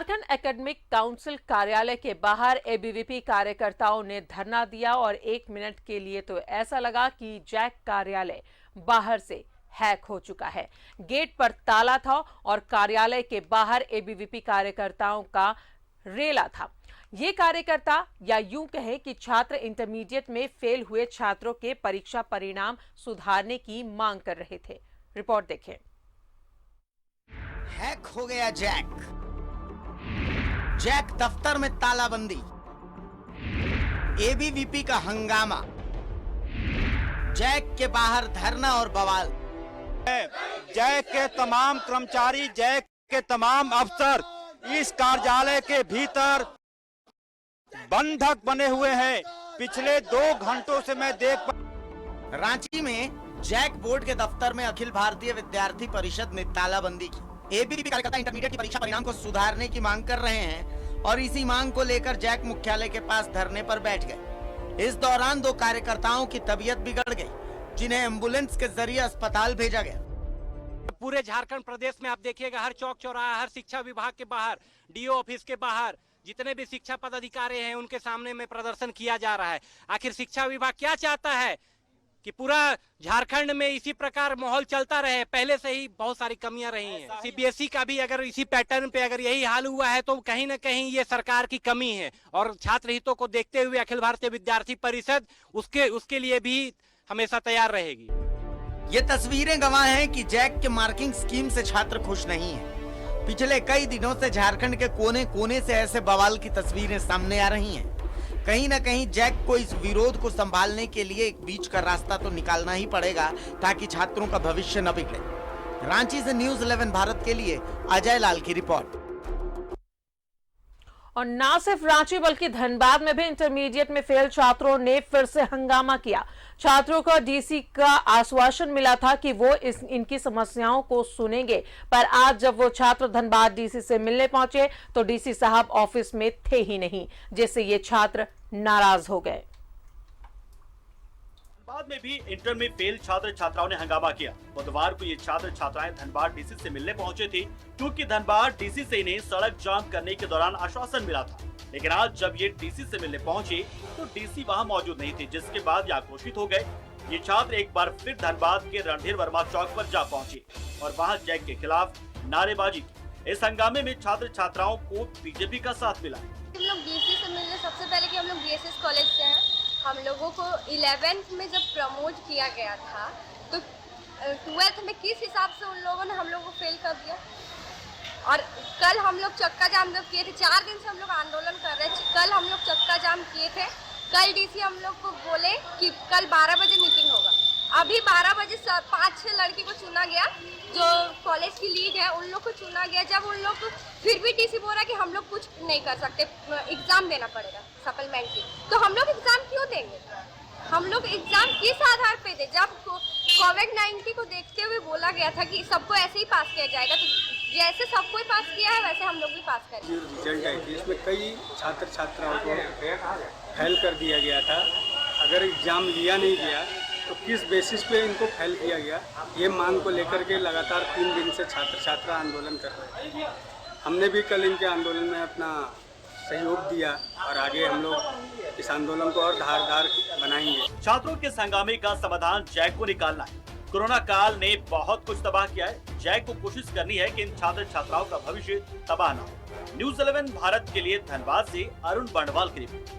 Jharkhand academic council कार्यालय के बाहर एबीवीपी कार्यकर्ताओं ने धरना दिया और 1 मिनट के लिए तो ऐसा लगा कि जैक कार्यालय बाहर से हैक हो चुका है। गेट पर ताला था और कार्यालय के बाहर एबीवीपी कार्यकर्ताओं का रेला था। ये कार्यकर्ता या यूं कहें कि छात्र इंटरमीडिएट में फेल हुए छात्रों के परीक्षा परिणाम सुधारने की मांग कर रहे थे। रिपोर्ट देखें। हैक हो गया जैक दफ्तर में तालाबंदी, एबीवीपी का हंगामा, जैक के बाहर धरना और बवाल। जैक के तमाम कर्मचारी, जैक के तमाम अफसर इस कार्यालय के भीतर बंधक बने हुए हैं। पिछले 2 घंटों से मैं देख रांची में जैक बोर्ड के दफ्तर में अखिल भारतीय विद्यार्थी परिषद ने तालाबंदी की। एबीवीपी कार्यकर्ता इंटरमीडिएट की परीक्षा परिणाम को सुधारने की मांग कर रहे हैं और इसी मांग को लेकर जैक मुख्यालय के पास धरने पर बैठ गए। इस दौरान 2 कार्यकर्ताओं की तबीयत बिगड़ गई, जिन्हें एम्बुलेंस के जरिए अस्पताल भेजा गया। पूरे झारखंड प्रदेश में आप देखिएगा, हर चौक चौराहा, हर शिक्षा विभाग के बाहर, डीओ ऑफिस के बाहर जितने भी शिक्षा पदाधिकारी हैं उनके सामने में प्रदर्शन किया जा रहा है। आखिर शिक्षा विभाग क्या चाहता है कि पूरा झारखंड में इसी प्रकार माहौल चलता रहे? पहले से ही बहुत सारी कमियां रही हैं। सीबीएसई का भी अगर इसी पैटर्न पे अगर यही हाल हुआ है तो कहीं ना कहीं ये सरकार की कमी है और छात्र हितों को देखते हुए अखिल भारतीय विद्यार्थी परिषद उसके लिए भी हमेशा तैयार रहेगी। ये तस्वीरें गवाह हैं कि जैक के मार्किंग स्कीम से छात्र खुश नहीं है। पिछले कई दिनों से झारखंड के कोने कोने से ऐसे बवाल की तस्वीरें सामने आ रही हैं। कहीं ना कहीं जैक को इस विरोध को संभालने के लिए एक बीच का रास्ता तो निकालना ही पड़ेगा ताकि छात्रों का भविष्य न बिगड़े। रांची से न्यूज़ 11 भारत के लिए अजय लाल की रिपोर्ट। और ना सिर्फ रांची बल्कि धनबाद में भी इंटरमीडिएट में फेल छात्रों ने फिर से हंगामा किया। छात्रों को डीसी का आश्वासन मिला था कि वो इनकी समस्याओं को सुनेंगे, पर आज जब वो छात्र धनबाद डीसी से मिलने पहुंचे तो डीसी साहब ऑफिस में थे ही नहीं, जिससे ये छात्र नाराज हो गए। धनबाद में भी इंटर में फेल छात्र छात्राओं ने हंगामा किया। बुधवार को ये छात्र छात्राएं धनबाद डीसी से मिलने पहुंचे थे, क्योंकि धनबाद डीसी से इन्हें सड़क जाम करने के दौरान आश्वासन मिला था। लेकिन आज जब ये डीसी से मिलने पहुंचे तो डीसी वहां मौजूद नहीं थे, जिसके बाद ये आक्रोशित हो गए। ये छात्र एक बार फिर धनबाद के रणधीर वर्मा चौक पर जा पहुंचे और वहां जैक के खिलाफ नारेबाजी की। इस हंगामे में छात्र छात्राओं को बीजेपी का साथ मिला। हम लोग डीसी से मिलने सबसे पहले कि हम लोग बीएसएस कॉलेज से हैं। हम लोगों को 11th में जब प्रमोट किया गया था तो 12th में किस हिसाब से उन लोगों ने हम लोगों को फेल कर दिया। और कल हम लोग चक्का जाम जब किए थे, 4 दिन से हम लोग आंदोलन कर रहे थे। कल हम लोग चक्का जाम किए थे। कल डीसी हम लोग को बोले कि कल 12 बजे मीटिंग होगा। अभी 12 बजे 5-6 लड़की को चुना गया, जो कॉलेज की लीड है, उन लोग को चुना गया। जब उन लोग को फिर भी डीसी बोल रहा कि हम लोग कुछ नहीं कर सकते, एग्जाम देना पड़ेगा सप्लीमेंट्री, तो हम लोग एग्जाम क्यों देंगे? हम लोग एग्जाम किस आधार पे दे? जब कोविड-19 को देखते हुए बोला गया था कि सबको ऐसे ही पास किया जाएगा, तो जैसे सबको पास किया है वैसे हम लोग भी पास करेंगे। रिजल्ट आई थी, इसमें कई छात्र छात्राओं को फेल कर दिया गया था। अगर एग्जाम लिया नहीं गया तो किस बेसिस पे इनको फेल किया गया, ये मांग को लेकर के लगातार 3 दिन से छात्र छात्रा आंदोलन कर रहे थे। हमने भी कल इनके आंदोलन में अपना सहयोग दिया और आगे हम लोग इस आंदोलन को और धारदार बनाएंगे। छात्रों के हंगामे का समाधान जैक को निकालना है। कोरोना काल ने बहुत कुछ तबाह किया है। जैक को कोशिश करनी है कि इन छात्र छात्राओं का भविष्य तबाह न हो। न्यूज़ 11 भारत के लिए धनबाद से अरुण बंडवाल की रिपोर्ट।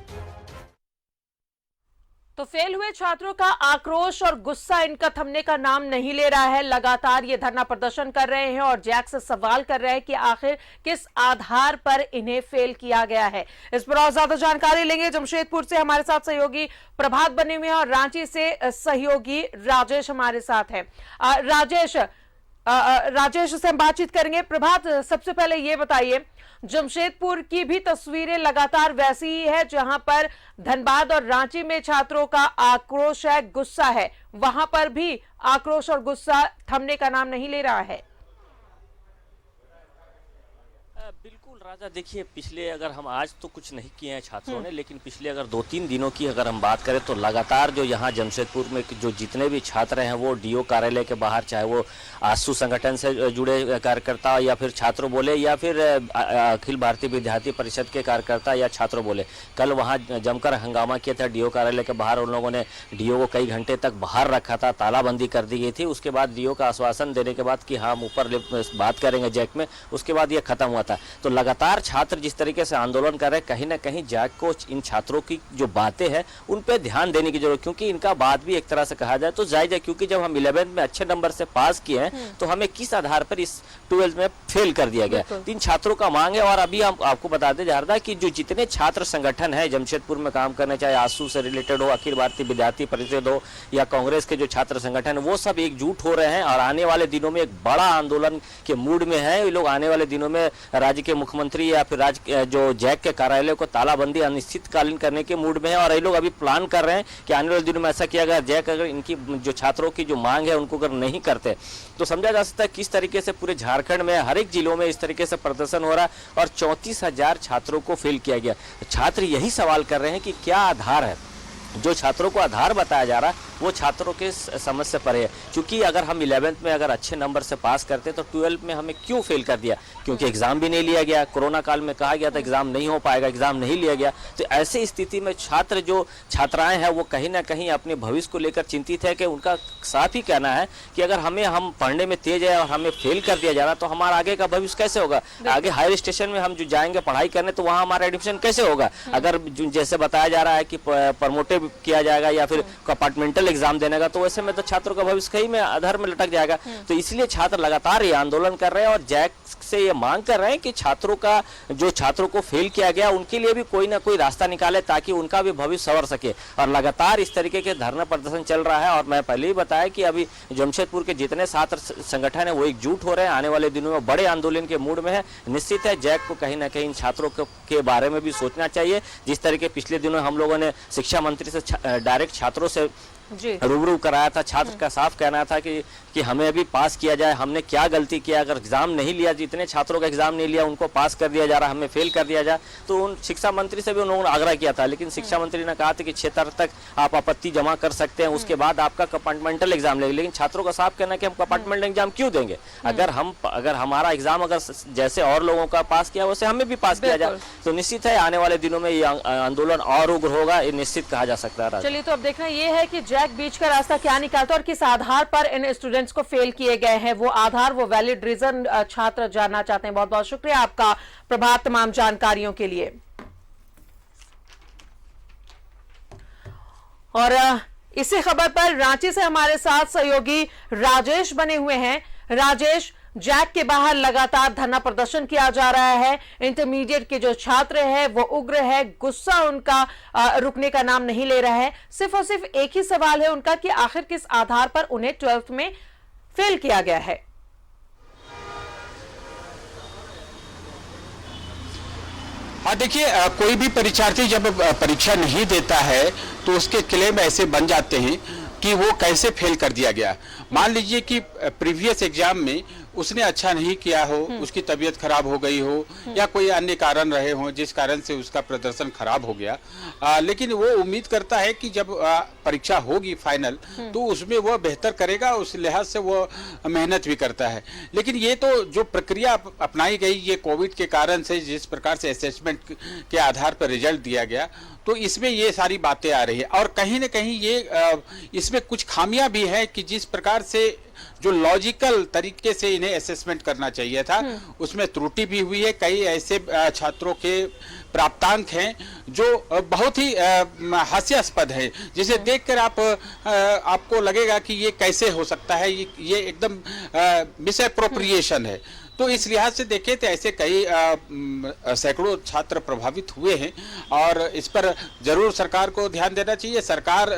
तो फेल हुए छात्रों का आक्रोश और गुस्सा इनका थमने का नाम नहीं ले रहा है। लगातार ये धरना प्रदर्शन कर रहे हैं और जैक से सवाल कर रहे हैं कि आखिर किस आधार पर इन्हें फेल किया गया है। इस पर और ज्यादा जानकारी लेंगे। जमशेदपुर से हमारे साथ सहयोगी प्रभात बने हुए हैं और रांची से सहयोगी राजेश हमारे साथ है। राजेश से हम बातचीत करेंगे। प्रभात, सबसे पहले ये बताइए, जमशेदपुर की भी तस्वीरें लगातार वैसी ही है जहां पर धनबाद और रांची में छात्रों का आक्रोश है, गुस्सा है, वहां पर भी आक्रोश और गुस्सा थमने का नाम नहीं ले रहा है। बिल्कुल राजा देखिए, पिछले अगर हम आज तो कुछ नहीं किए हैं छात्रों ने, लेकिन पिछले अगर 2-3 दिनों की अगर हम बात करें तो लगातार जो यहाँ जमशेदपुर में जो जितने भी छात्र हैं वो डीओ कार्यालय के बाहर, चाहे वो आसू संगठन से जुड़े कार्यकर्ता या फिर छात्र बोले या फिर अखिल भारतीय विद्यार्थी परिषद के कार्यकर्ता या छात्र बोले, कल वहाँ जमकर हंगामा किया था डीओ कार्यालय के बाहर। उन लोगों ने डीओ को कई घंटे तक बाहर रखा था, तालाबंदी कर दी गई थी। उसके बाद डीओ का आश्वासन देने के बाद कि हाँ हम ऊपर बात करेंगे जैक में, उसके बाद ये खत्म हुआ था। तो लगातार छात्र जिस तरीके से आंदोलन कर रहे हैं, कहीं ना कहीं जैक को इन छात्रों की जो बातें हैं उन पे ध्यान देने की जरूरत, क्योंकि इनका बात भी एक तरह से कहा जाए तो जायज है, क्योंकि जब हम 11th में अच्छे नंबर से पास किए हैं तो हमें किस आधार पर इस 12th में फेल कर दिया गया। तो इन छात्रों का मांग है। और अभी हम आपको बताते जा रहा है कि जो जितने छात्र संगठन है जमशेदपुर में काम करने, चाहे आसू से रिलेटेड हो, अखिल भारतीय विद्यार्थी परिषद हो या कांग्रेस के जो छात्र संगठन, वो सब एकजुट हो रहे हैं और आने वाले दिनों में एक बड़ा आंदोलन के मूड में है। ये लोग आने वाले दिनों में राज्य के मुख्यमंत्री या फिर राज्य जो जैक के कार्यालय को तालाबंदी अनिश्चितकालीन करने के मूड में है। और ये लोग अभी प्लान कर रहे हैं कि आने वाले दिनों में ऐसा किया गया, जैक अगर इनकी जो छात्रों की जो मांग है उनको अगर नहीं करते तो समझा जा सकता है किस तरीके से पूरे झारखंड में हर एक जिलों में इस तरीके से प्रदर्शन हो रहा है और 34,000 छात्रों को फेल किया गया। छात्र यही सवाल कर रहे हैं कि क्या आधार है, जो छात्रों को आधार बताया जा रहा है वो छात्रों के समझ से परे है। क्योंकि अगर हम 11th में अगर अच्छे नंबर से पास करते तो 12th में हमें क्यों फेल कर दिया, क्योंकि एग्जाम भी नहीं लिया गया। कोरोना काल में कहा गया था एग्जाम नहीं हो पाएगा, एग्जाम नहीं लिया गया। तो ऐसी स्थिति में छात्र जो छात्राएं हैं वो कहीं ना कहीं अपने भविष्य को लेकर चिंतित है कि उनका साफ ही कहना है कि अगर हम पढ़ने में तेज है और हमें फेल कर दिया जा रहा तो हमारा आगे का भविष्य कैसे होगा। आगे हायर स्टेशन में हम जो जाएंगे पढ़ाई करने तो वहाँ हमारा एडमिशन कैसे होगा। अगर जैसे बताया जा रहा है कि प्रमोटेड किया जाएगा या फिर कंपार्टमेंटल एग्जाम देने का, तो वैसे में तो छात्रों का भविष्य कहीं में अधर में लटक जाएगा। तो इसलिए छात्र लगातार ये आंदोलन कर रहे हैं और जैक से ये मांग कर रहे हैं कि छात्रों को फेल किया गया उनके लिए भी कोई ना कोई रास्ता निकाले ताकि उनका भी भविष्य संवर सके। और लगातार इस तरीके के धरना प्रदर्शन चल रहा है। और मैं पहले ही बताया कि अभी जमशेदपुर के जितने छात्र संगठन है वो एकजुट हो रहे हैं, आने वाले दिनों में बड़े आंदोलन के मूड में है। निश्चित है जैक को कहीं ना कहीं इन छात्रों के बारे में भी सोचना चाहिए। जिस तरीके पिछले दिनों हम लोगों ने शिक्षा मंत्री से डायरेक्ट छात्रों से रूबरू कराया था, छात्र का साफ कहना था कि हमें अभी पास किया जाए, हमने क्या गलती किया, अगर एग्जाम नहीं लिया, जितने छात्रों का एग्जाम नहीं लिया उनको पास कर दिया जा रहा, हमें फेल कर दिया जाए। तो उन शिक्षा मंत्री से भी उन्होंने आग्रह किया था, लेकिन शिक्षा मंत्री ने कहा था कि 6 तारीख तक आप आपत्ति जमा कर सकते हैं, उसके बाद आपका कंपार्टमेंटल एग्जाम लेंगे। लेकिन छात्रों का साफ कहना है कि हम कंपार्टमेंटल एग्जाम क्यों देंगे, अगर हमारा एग्जाम अगर जैसे और लोगों का पास किया वैसे हमें भी पास किया जाए तो निश्चित है आने वाले दिनों में ये आंदोलन और उग्र होगा, ये निश्चित कहा जा सकता है। चलिए, तो अब देखना ये है कि जैक बीच का रास्ता क्या निकालता है और किस आधार पर इन स्टूडेंट्स को फेल किए गए हैं, वो आधार, वो वैलिड रीजन छात्र जानना चाहते हैं। बहुत बहुत शुक्रिया आपका प्रभात तमाम जानकारियों के लिए। और इसी खबर पर रांची से हमारे साथ सहयोगी राजेश बने हुए हैं। राजेश, जैक के बाहर लगातार धरना प्रदर्शन किया जा रहा है, इंटरमीडिएट के जो छात्र हैं वो उग्र है, गुस्सा उनका रुकने का नाम नहीं ले रहा है। सिर्फ और सिर्फ एक ही सवाल है उनका कि आखिर किस आधार पर उन्हें 12th में फेल किया गया है। हाँ, देखिए, कोई भी परीक्षार्थी जब परीक्षा नहीं देता है तो उसके क्लेम ऐसे बन जाते हैं कि वो कैसे फेल कर दिया गया। मान लीजिए कि प्रीवियस एग्जाम में उसने अच्छा नहीं किया हो, उसकी तबीयत खराब हो गई हो या कोई अन्य कारण रहे हो जिस कारण से उसका प्रदर्शन खराब हो गया, लेकिन वो उम्मीद करता है कि जब परीक्षा होगी फाइनल तो उसमें वह बेहतर करेगा, उस लिहाज से वो मेहनत भी करता है। लेकिन ये तो जो प्रक्रिया अपनाई गई ये कोविड के कारण से, जिस प्रकार से असेसमेंट के आधार पर रिजल्ट दिया गया, तो इसमें ये सारी बातें आ रही है। और कहीं ना कहीं ये इसमें कुछ खामियां भी है कि जिस प्रकार से जो लॉजिकल तरीके से इन्हें असेसमेंट करना चाहिए था उसमें त्रुटि भी हुई है। कई ऐसे छात्रों के प्राप्तांक हैं जो बहुत ही हास्यास्पद है, जिसे देखकर आपको लगेगा कि ये कैसे हो सकता है, ये एकदम मिसअप्रोप्रिएशन है। तो इस लिहाज से देखें तो ऐसे कई सैकड़ों छात्र प्रभावित हुए हैं और इस पर जरूर सरकार को ध्यान देना चाहिए। सरकार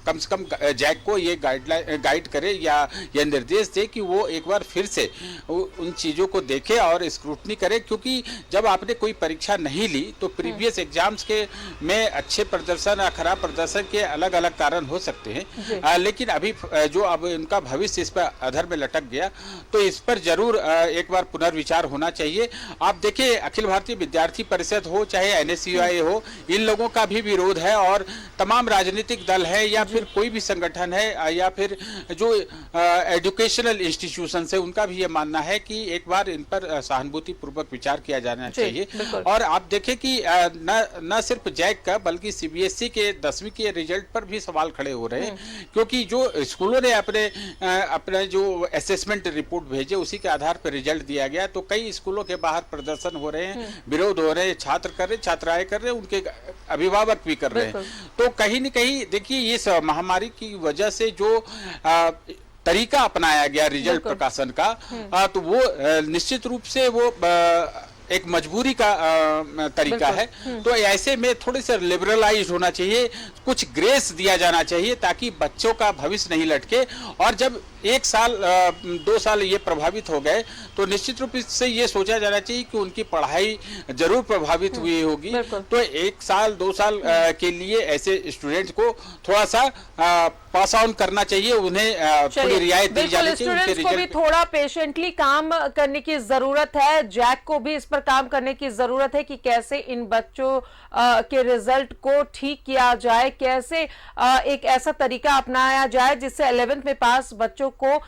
कम से कम जैक को ये गाइड करे या यह निर्देश दे कि वो एक बार फिर से उन चीज़ों को देखे और स्क्रूटनी करे, क्योंकि जब आपने कोई परीक्षा नहीं ली तो प्रीवियस एग्जाम्स के में अच्छे प्रदर्शन या खराब प्रदर्शन के अलग अलग कारण हो सकते हैं, लेकिन अभी जो अब इनका भविष्य इस पर अधर में लटक गया तो इस पर जरूर एक बार पुनर्विचार होना चाहिए। आप देखिए, अखिल भारतीय विद्यार्थी परिषद हो चाहे NSUI हो, इन लोगों का भी विरोध है और तमाम राजनीतिक दल है या फिर कोई भी संगठन है या फिर जो एजुकेशनल इंस्टीट्यूशन है, उनका भी ये मानना है कि एक बार इन पर सहानुभूति पूर्वक विचार किया जाना चाहिए। और आप देखें कि न सिर्फ जैक का बल्कि CBSE के 10वीं के रिजल्ट पर भी सवाल खड़े हो रहे हैं, क्योंकि जो स्कूलों ने अपने जो असेसमेंट रिपोर्ट भेजे उसी के आधार पर रिजल्ट दिया गया। तो कई स्कूलों के बाहर प्रदर्शन हो रहे हैं, विरोध हो रहे हैं, छात्र कर रहे, छात्राएं कर रहे, उनके अभिभावक भी कर रहे हैं। तो कहीं न कहीं देखिए, इस महामारी की वजह से जो तरीका अपनाया गया रिजल्ट प्रकाशन का, तो वो निश्चित रूप से वो एक मजबूरी का तरीका है। तो ऐसे में थोड़े से लिबरलाइज होना चाहिए, कुछ ग्रेस दिया जाना चाहिए ताकि बच्चों का भविष्य नहीं लटके। और जब 1 साल 2 साल ये प्रभावित हो गए तो निश्चित रूप से ये सोचा जाना चाहिए कि उनकी पढ़ाई जरूर प्रभावित हुई होगी। तो 1 साल 2 साल के लिए ऐसे स्टूडेंट्स को थोड़ा सा पास ऑन करना चाहिए, उन्हें थोड़ी रियायत दी जानी चाहिए। स्टूडेंट्स को भी थोड़ा पेशेंटली काम करने की जरूरत है, जैक को भी इस पर काम करने की जरूरत है कि कैसे इन बच्चों के रिजल्ट को ठीक किया जाए, कैसे एक ऐसा तरीका अपनाया जाए जिससे 11th में पास बच्चों को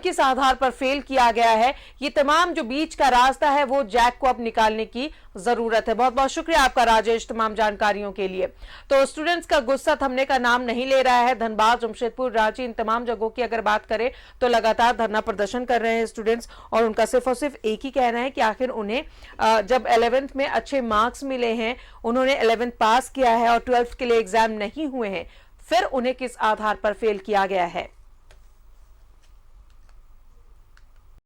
किस आधार पर फेल किया गया है। ये तमाम जो बीच का रास्ता है वो जैक को अब निकालने की जरूरत है। बहुत बहुत शुक्रिया आपका राजेश, तमाम जानकारियों के लिए। तो स्टूडेंट्स का गुस्सा थमने का नाम नहीं ले रहा है। धनबाद, जमशेदपुर, रांची, इन तमाम जगहों की अगर बात करें तो लगातार धरना प्रदर्शन कर रहे हैं स्टूडेंट्स, और उनका सिर्फ और सिर्फ एक ही कहना है कि आखिर उन्हें जब 11th में अच्छे मार्क्स मिले हैं, उन्होंने 11th पास किया है और 12th के लिए एग्जाम नहीं हुए हैं, फिर उन्हें किस आधार पर फेल किया गया है।